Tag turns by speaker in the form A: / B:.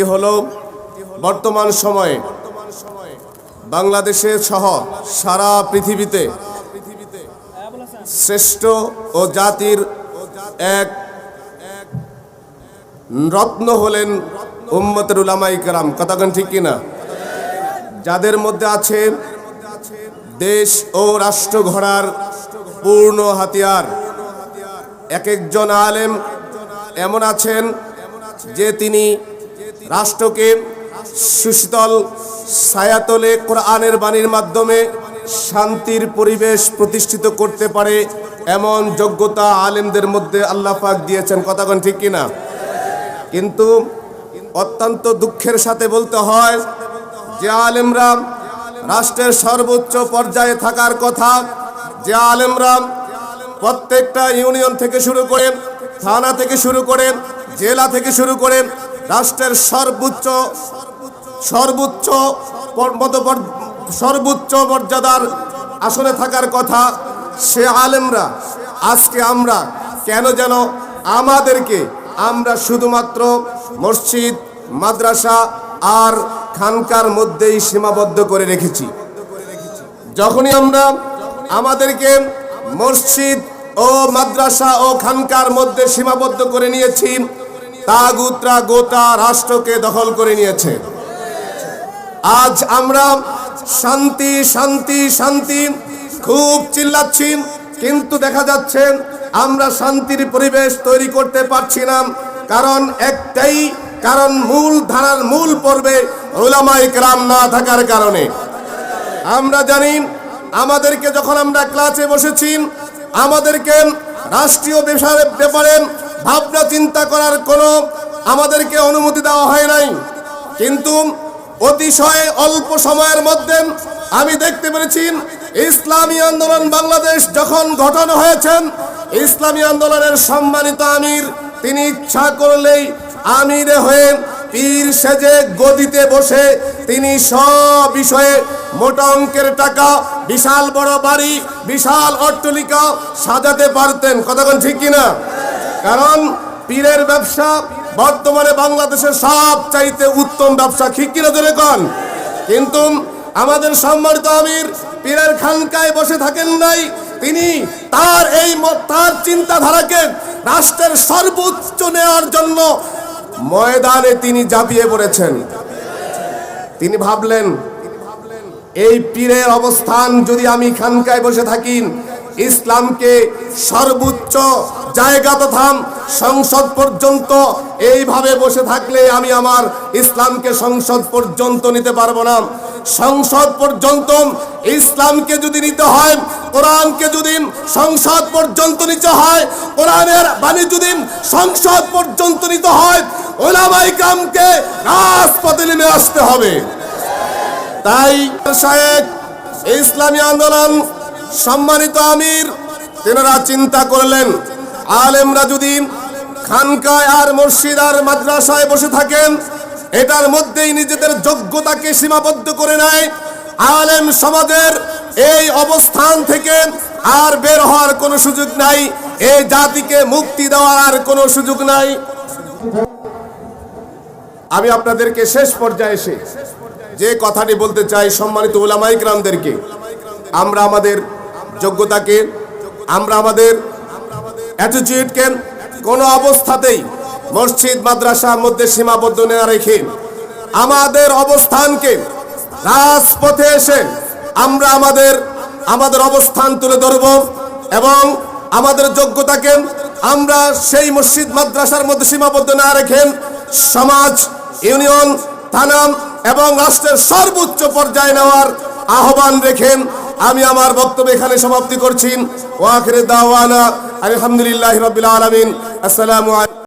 A: হলো বর্তমান সময়ে বাংলাদেশে সহ সারা পৃথিবীতে শ্রেষ্ঠ ও জাতির এক রত্ন হলেন উম্মতের উলামায়ে কেরাম। কথাগণ ঠিক কিনা? যাদের মধ্যে আছে দেশ ও রাষ্ট্র গড়ার পূর্ণ হাতিয়ার। এক একজন আলেম এমন আছেন যে তিনি রাষ্ট্রকে সুশীতল ছায়াতলে কোরআনের বাণীর মাধ্যমে শান্তির পরিবেশ প্রতিষ্ঠিত করতে পারে এমন যোগ্যতা আলেমদের মধ্যে আল্লাহ পাক দিয়েছেন। কথাগণ ঠিক কিনা? কিন্তু অত্যন্ত দুঃখের সাথে বলতে হয় যে আলেমরা রাষ্ট্রের সর্বোচ্চ পর্যায়ে থাকার কথা, যে আলেমরা প্রত্যেকটা ইউনিয়ন থেকে শুরু করে থানা থেকে শুরু করে জেলা থেকে শুরু করে রাষ্ট্রের সর্বোচ্চ মর্যাদার আসনে থাকার কথা, সে আলেমরা আজকে আমরা কেন যেন আমরা শুধুমাত্র মসজিদ, মাদ্রাসা আর খানকার মধ্যেই সীমাবদ্ধ করে রেখেছি। যখনই আমরা আমাদেরকে মসজিদ ও মাদ্রাসা ও খানকার মধ্যে সীমাবদ্ধ করে নিয়েছি, তাগুতরা গোটা রাষ্ট্রকে দখল করে নিয়েছে। আজ আমরা শান্তি শান্তি শান্তি খুব চিল্লাচ্ছি, কিন্তু দেখা যাচ্ছে আমরা শান্তির পরিবেশ তৈরি করতে পারছি না। কারণ একটাই কারণ, মূল ধারার মূল পর্বে উলামায়ে কেরাম না থাকার কারণে। আমরা জানি আমাদেরকে যখন আমরা ক্লাসে বসেছি, আমাদেরকে রাষ্ট্রীয় ব্যাপারে ভাবনা চিন্তা করার কোনো আমাদেরকে অনুমতি দেওয়া হয় নাই। কিন্তু অতিশয় অল্প সময়ের মধ্যে আমি দেখতে পেরেছি ইসলামী আন্দোলন বাংলাদেশ যখন গঠন হয়েছেন, ইসলামী আন্দোলনের সম্মানিত আমির তিনি ইচ্ছা করলেই আমিরে হয়ে পীর সেজে গদিতে বসে তিনি সব বিষয়ে মোটা অঙ্কের টাকা, বিশাল বড় বাড়ি, বিশাল অট্টালিকা সাজাতে পারতেন। কথাগণ ঠিক কিনা? কারণ পীরের ব্যবসা বর্তমানে বাংলাদেশের সবচাইতে উত্তম ব্যবসা, ঠিক কিনা জোরে কন? কিন্তু আমাদের সম্মানিত আমির পীরের খানকায় বসে থাকেন নাই, তিনি তার চিন্তাধারাকে রাষ্ট্রের সর্বোচ্চ নেওয়ার জন্য ময়দানে তিনি ঝাঁপিয়ে পড়েছেন। তিনি ভাবলেন এই পীরের অবস্থান যদি আমি খানকায় বসে থাকি, ইসলামকে সর্বোচ্চ জায়গা তথা সংসদ পর্যন্ত এইভাবে বসে থাকলে আমি আমার ইসলামকে সংসদ পর্যন্ত নিতে পারবো না। সংসদ পর্যন্ত ইসলামকে যদি নিতে হয়, কোরআনকে যদি সংসদ পর্যন্ত নিতে হয়, কোরআনের বাণী যদি সংসদ পর্যন্ত নিতে হয়, উলামায়ে কেরামকে রাজপথে নেমে আসতে হবে। তাই শায়েখ ইসলামী আন্দোলন সম্মানিত আমির তেনারা চিন্তা করলেন, আলেমরা যদি খানকায় আর মসজিদ আর মাদ্রাসায় বসে থাকেন, এটার মধ্যেই নিজেদের যোগ্যতাকে সীমাবদ্ধ করে নেয়, আলেম সমাজের এই অবস্থান থেকে আর বের হওয়ার কোনো সুযোগ নাই, এই জাতিকে মুক্তি দেওয়ার আর কোনো সুযোগ নাই। আমি আপনাদেরকে শেষ পর্যায়ে এসে যে কথাটি বলতে চাই, সম্মানিত উলামায়ে কেরামদেরকে, আমরা আমাদের যোগ্যতাকে, আমরা আমাদের অ্যাটিটিউডকে কোনো অবস্থাতেই মসজিদ মাদ্রাসার মধ্যে সীমাবদ্ধ না রেখে আমাদের অবস্থানকে রাজপথে এসে আমরা আমাদের অবস্থান তুলে ধরব এবং আমাদের যোগ্যতাকে আমরা সেই মসজিদ মাদ্রাসার মধ্যে সীমাবদ্ধ না রেখে সমাজ, ইউনিয়ন, থানা এবং রাষ্ট্রের সর্বোচ্চ পর্যায়ে নেওয়ার আহ্বান রেখেন আমি আমার বক্তব্য এখানে সমাপ্তি করছি। ওয়া আখিরু দাওয়ানা আলহামদুলিল্লাহি রাব্বিল আলামিন। আসসালামু আলাইকুম।